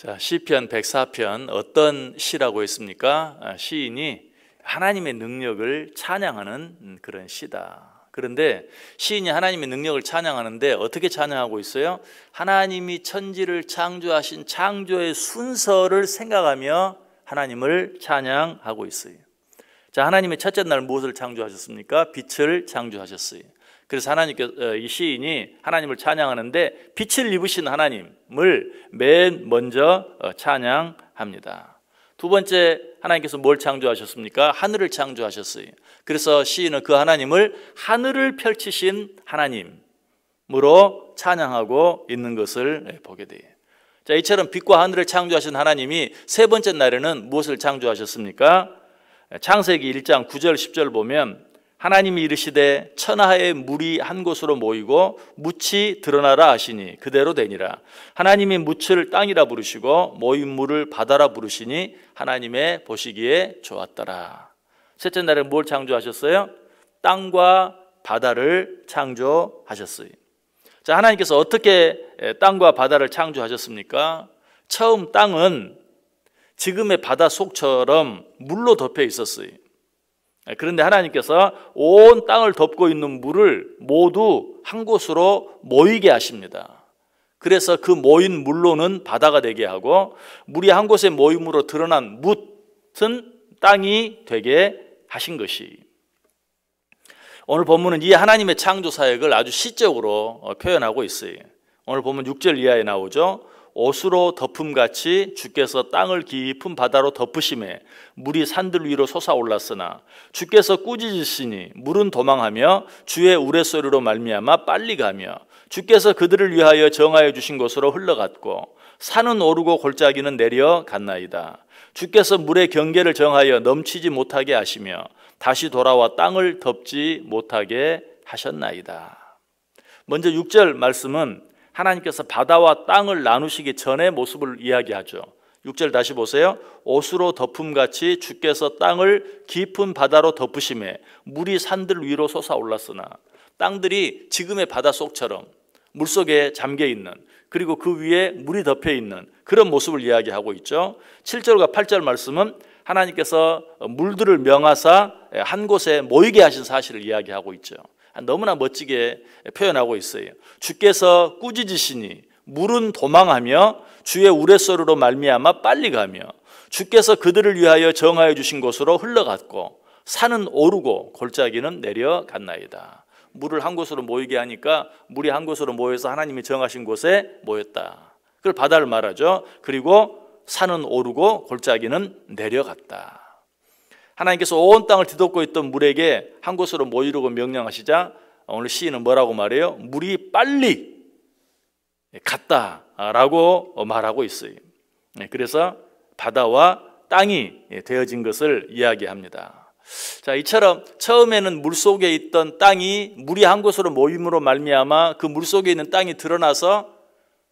자, 시편 104편 어떤 시라고 했습니까? 시인이 하나님의 능력을 찬양하는 그런 시다. 그런데 시인이 하나님의 능력을 찬양하는데 어떻게 찬양하고 있어요? 하나님이 천지를 창조하신 창조의 순서를 생각하며 하나님을 찬양하고 있어요. 자, 하나님의 첫째 날 무엇을 창조하셨습니까? 빛을 창조하셨어요. 그래서 하나님께 이 시인이 하나님을 찬양하는데 빛을 입으신 하나님을 맨 먼저 찬양합니다. 두 번째, 하나님께서 뭘 창조하셨습니까? 하늘을 창조하셨어요. 그래서 시인은 그 하나님을 하늘을 펼치신 하나님으로 찬양하고 있는 것을 보게 돼요. 자, 이처럼 빛과 하늘을 창조하신 하나님이 세 번째 날에는 무엇을 창조하셨습니까? 창세기 1장 9절 10절 보면 하나님이 이르시되 천하의 물이 한 곳으로 모이고 묻이 드러나라 하시니 그대로 되니라. 하나님이 묻을 땅이라 부르시고 모인 물을 바다라 부르시니 하나님의 보시기에 좋았더라. 셋째 날에 뭘 창조하셨어요? 땅과 바다를 창조하셨어요. 자, 하나님께서 어떻게 땅과 바다를 창조하셨습니까? 처음 땅은 지금의 바다 속처럼 물로 덮여 있었어요. 그런데 하나님께서 온 땅을 덮고 있는 물을 모두 한 곳으로 모이게 하십니다. 그래서 그 모인 물로는 바다가 되게 하고 물이 한 곳에 모임으로 드러난 묻은 땅이 되게 하신 것이. 오늘 본문은 이 하나님의 창조 사역을 아주 시적으로 표현하고 있어요. 오늘 보면 6절 이하에 나오죠. 옷으로 덮음같이 주께서 땅을 깊은 바다로 덮으심에 물이 산들 위로 솟아올랐으나 주께서 꾸짖으시니 물은 도망하며 주의 우레소리로 말미암아 빨리 가며 주께서 그들을 위하여 정하여 주신 곳으로 흘러갔고 산은 오르고 골짜기는 내려갔나이다. 주께서 물의 경계를 정하여 넘치지 못하게 하시며 다시 돌아와 땅을 덮지 못하게 하셨나이다. 먼저 6절 말씀은 하나님께서 바다와 땅을 나누시기 전의 모습을 이야기하죠. 6절 다시 보세요. 옷으로 덮음같이 주께서 땅을 깊은 바다로 덮으심에 물이 산들 위로 솟아올랐으나 땅들이 지금의 바다 속처럼 물속에 잠겨있는, 그리고 그 위에 물이 덮여있는 그런 모습을 이야기하고 있죠. 7절과 8절 말씀은 하나님께서 물들을 명하사 한 곳에 모이게 하신 사실을 이야기하고 있죠. 너무나 멋지게 표현하고 있어요. 주께서 꾸짖으시니 물은 도망하며 주의 우레소리로 말미암아 빨리 가며 주께서 그들을 위하여 정하여 주신 곳으로 흘러갔고 산은 오르고 골짜기는 내려갔나이다. 물을 한 곳으로 모이게 하니까 물이 한 곳으로 모여서 하나님이 정하신 곳에 모였다. 그걸 바다를 말하죠. 그리고 산은 오르고 골짜기는 내려갔다. 하나님께서 온 땅을 뒤덮고 있던 물에게 한 곳으로 모이려고 명령하시자 오늘 시인은 뭐라고 말해요? 물이 빨리 갔다라고 말하고 있어요. 그래서 바다와 땅이 되어진 것을 이야기합니다. 자, 이처럼 처음에는 물속에 있던 땅이 물이 한 곳으로 모임으로 말미암아 그 물속에 있는 땅이 드러나서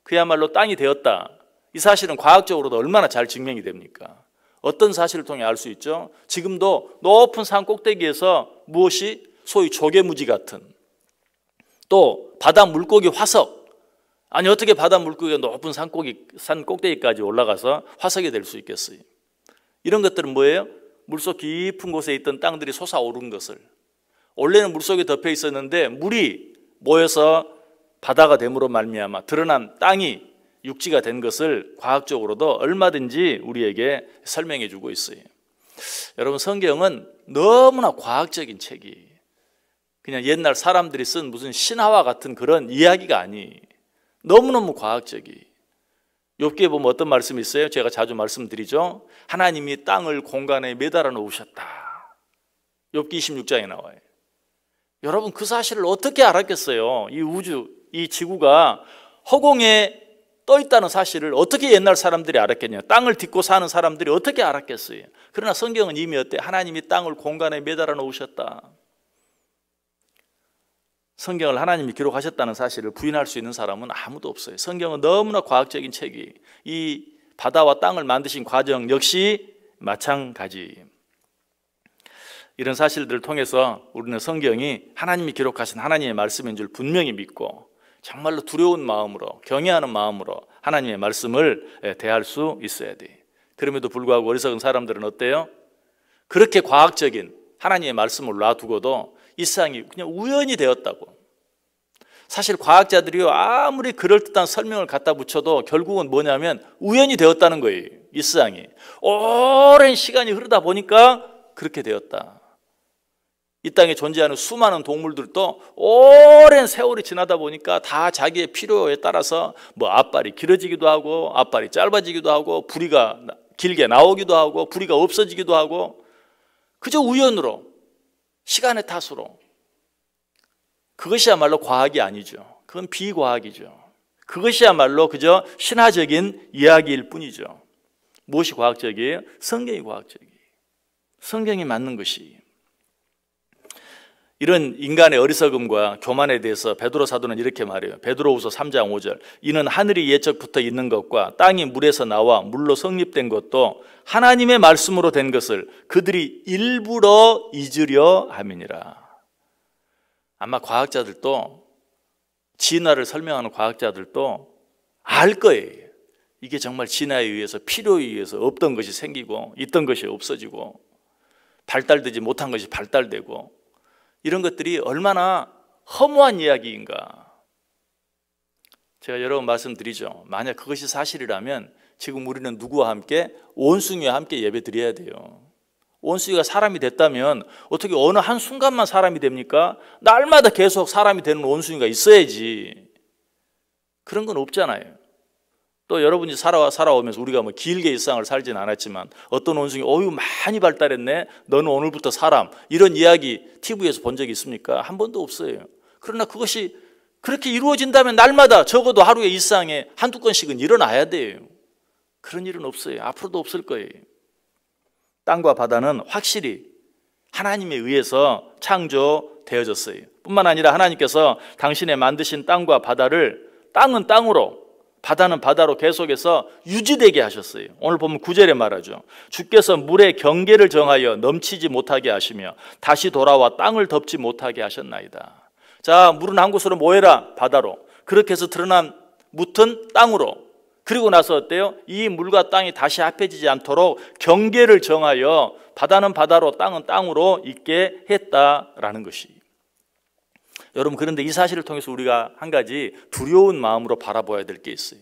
그야말로 땅이 되었다. 이 사실은 과학적으로도 얼마나 잘 증명이 됩니까? 어떤 사실을 통해 알 수 있죠? 지금도 높은 산 꼭대기에서 무엇이 소위 조개무지 같은, 또 바다 물고기 화석, 아니 어떻게 바다 물고기가 높은 산 꼭대기까지 올라가서 화석이 될 수 있겠어요? 이런 것들은 뭐예요? 물속 깊은 곳에 있던 땅들이 솟아오른 것을, 원래는 물속에 덮여 있었는데 물이 모여서 바다가 됨으로 말미암아 드러난 땅이 육지가 된 것을 과학적으로도 얼마든지 우리에게 설명해 주고 있어요. 여러분, 성경은 너무나 과학적인 책이, 그냥 옛날 사람들이 쓴 무슨 신화와 같은 그런 이야기가 아니, 너무너무 과학적이. 욥기에 보면 어떤 말씀이 있어요? 제가 자주 말씀드리죠. 하나님이 땅을 공간에 매달아 놓으셨다. 욥기 26장에 나와요. 여러분, 그 사실을 어떻게 알았겠어요? 이 우주, 이 지구가 허공에 떠 있다는 사실을 어떻게 옛날 사람들이 알았겠냐? 땅을 딛고 사는 사람들이 어떻게 알았겠어요? 그러나 성경은 이미 어때? 하나님이 땅을 공간에 매달아 놓으셨다. 성경을 하나님이 기록하셨다는 사실을 부인할 수 있는 사람은 아무도 없어요. 성경은 너무나 과학적인 책이, 이 바다와 땅을 만드신 과정 역시 마찬가지. 이런 사실들을 통해서 우리는 성경이 하나님이 기록하신 하나님의 말씀인 줄 분명히 믿고, 정말로 두려운 마음으로, 경외하는 마음으로 하나님의 말씀을 대할 수 있어야 돼. 그럼에도 불구하고 어리석은 사람들은 어때요? 그렇게 과학적인 하나님의 말씀을 놔두고도 이상이 그냥 우연이 되었다고. 사실 과학자들이요, 아무리 그럴듯한 설명을 갖다 붙여도 결국은 뭐냐면 우연이 되었다는 거예요. 이상이 오랜 시간이 흐르다 보니까 그렇게 되었다. 이 땅에 존재하는 수많은 동물들도 오랜 세월이 지나다 보니까 다 자기의 필요에 따라서 뭐 앞발이 길어지기도 하고 앞발이 짧아지기도 하고 부리가 길게 나오기도 하고 부리가 없어지기도 하고, 그저 우연으로, 시간의 탓으로. 그것이야말로 과학이 아니죠. 그건 비과학이죠. 그것이야말로 그저 신화적인 이야기일 뿐이죠. 무엇이 과학적이에요? 성경이 과학적이에요. 성경이 맞는 것이. 이런 인간의 어리석음과 교만에 대해서 베드로 사도는 이렇게 말해요. 베드로후서 3장 5절. 이는 하늘이 예적부터 있는 것과 땅이 물에서 나와 물로 성립된 것도 하나님의 말씀으로 된 것을 그들이 일부러 잊으려 함이니라. 아마 과학자들도, 진화를 설명하는 과학자들도 알 거예요. 이게 정말 진화에 의해서, 필요에 의해서 없던 것이 생기고 있던 것이 없어지고 발달되지 못한 것이 발달되고, 이런 것들이 얼마나 허무한 이야기인가. 제가 여러 번 말씀드리죠. 만약 그것이 사실이라면 지금 우리는 누구와 함께? 원숭이와 함께 예배 드려야 돼요. 원숭이가 사람이 됐다면 어떻게 어느 한순간만 사람이 됩니까? 날마다 계속 사람이 되는 원숭이가 있어야지. 그런 건 없잖아요. 또 여러분이 살아오면서 우리가 뭐 길게 일상을 살지는 않았지만 어떤 원숭이 어휴 많이 발달했네, 너는 오늘부터 사람, 이런 이야기 TV에서 본 적이 있습니까? 한 번도 없어요. 그러나 그것이 그렇게 이루어진다면 날마다 적어도 하루에 일상에 한두 건씩은 일어나야 돼요. 그런 일은 없어요. 앞으로도 없을 거예요. 땅과 바다는 확실히 하나님에 의해서 창조되어졌어요. 뿐만 아니라 하나님께서 당신의 만드신 땅과 바다를 땅은 땅으로, 바다는 바다로 계속해서 유지되게 하셨어요. 오늘 보면 9절에 말하죠. 주께서 물의 경계를 정하여 넘치지 못하게 하시며 다시 돌아와 땅을 덮지 못하게 하셨나이다. 자, 물은 한 곳으로 모여라, 바다로. 그렇게 해서 드러난 묻은 땅으로. 그리고 나서 어때요? 이 물과 땅이 다시 합해지지 않도록 경계를 정하여 바다는 바다로 땅은 땅으로 있게 했다라는 것이. 여러분, 그런데 이 사실을 통해서 우리가 한 가지 두려운 마음으로 바라봐야 될 게 있어요.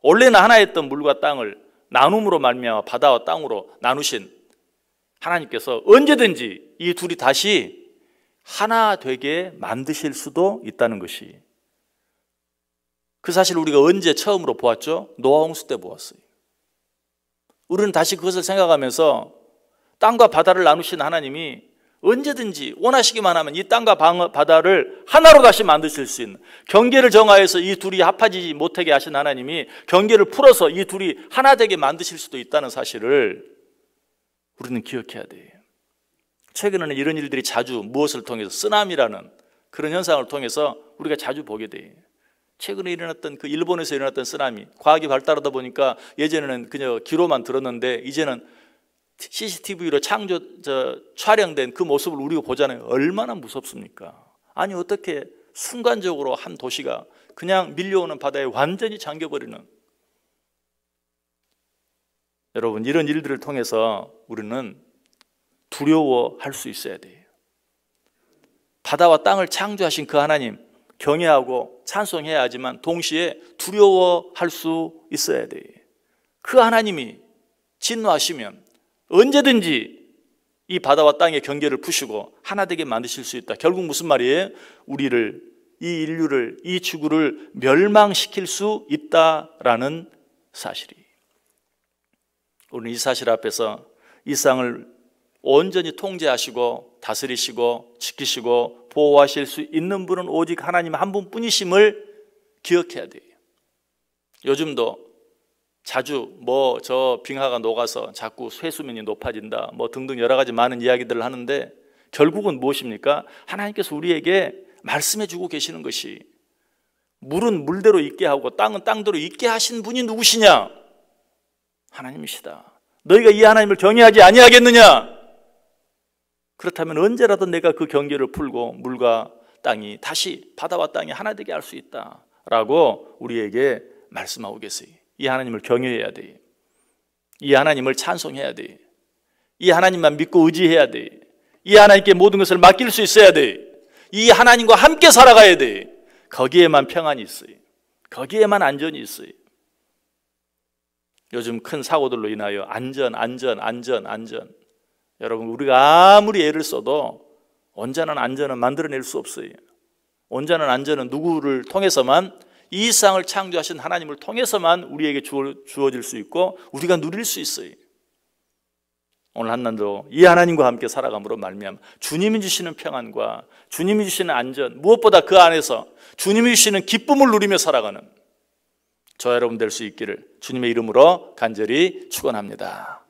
원래는 하나였던 물과 땅을 나눔으로 말미암아 바다와 땅으로 나누신 하나님께서 언제든지 이 둘이 다시 하나 되게 만드실 수도 있다는 것이. 그 사실 우리가 언제 처음으로 보았죠? 노아 홍수 때 보았어요. 우리는 다시 그것을 생각하면서 땅과 바다를 나누신 하나님이 언제든지 원하시기만 하면 이 땅과 바다를 하나로 다시 만드실 수 있는, 경계를 정하여서 이 둘이 합하지 못하게 하신 하나님이 경계를 풀어서 이 둘이 하나 되게 만드실 수도 있다는 사실을 우리는 기억해야 돼요. 최근에는 이런 일들이 자주 무엇을 통해서, 쓰나미라는 그런 현상을 통해서 우리가 자주 보게 돼요. 최근에 일어났던 그 일본에서 일어났던 쓰나미, 과학이 발달하다 보니까 예전에는 그냥 귀로만 들었는데 이제는 CCTV로 촬영된 그 모습을 우리가 보잖아요. 얼마나 무섭습니까? 아니 어떻게 순간적으로 한 도시가 그냥 밀려오는 바다에 완전히 잠겨버리는. 여러분, 이런 일들을 통해서 우리는 두려워할 수 있어야 돼요. 바다와 땅을 창조하신 그 하나님 경외하고 찬송해야 하지만 동시에 두려워할 수 있어야 돼요. 그 하나님이 진노하시면 언제든지 이 바다와 땅의 경계를 푸시고 하나 되게 만드실 수 있다. 결국 무슨 말이에요? 우리를, 이 인류를, 이 지구를 멸망시킬 수 있다라는 사실이. 우리는 이 사실 앞에서 이 세상을 온전히 통제하시고 다스리시고 지키시고 보호하실 수 있는 분은 오직 하나님 한 분뿐이심을 기억해야 돼요. 요즘도 자주 뭐 저 빙하가 녹아서 자꾸 쇠수면이 높아진다 뭐 등등 여러 가지 많은 이야기들을 하는데 결국은 무엇입니까? 하나님께서 우리에게 말씀해 주고 계시는 것이 물은 물대로 있게 하고 땅은 땅대로 있게 하신 분이 누구시냐? 하나님이시다. 너희가 이 하나님을 경외하지 아니하겠느냐? 그렇다면 언제라도 내가 그 경계를 풀고 물과 땅이 다시 바다와 땅이 하나 되게 할 수 있다라고 우리에게 말씀하고 계세요. 이 하나님을 경외해야 돼. 이 하나님을 찬송해야 돼. 이 하나님만 믿고 의지해야 돼. 이 하나님께 모든 것을 맡길 수 있어야 돼. 이 하나님과 함께 살아가야 돼. 거기에만 평안이 있어요. 거기에만 안전이 있어요. 요즘 큰 사고들로 인하여 안전. 여러분, 우리가 아무리 애를 써도 온전한 안전은 만들어낼 수 없어요. 온전한 안전은 누구를 통해서만, 이 세상을 창조하신 하나님을 통해서만 우리에게 주어질 수 있고 우리가 누릴 수 있어요. 오늘 한날도 이 하나님과 함께 살아감으로 말미암아 주님이 주시는 평안과 주님이 주시는 안전, 무엇보다 그 안에서 주님이 주시는 기쁨을 누리며 살아가는 저 여러분 될 수 있기를 주님의 이름으로 간절히 축원합니다.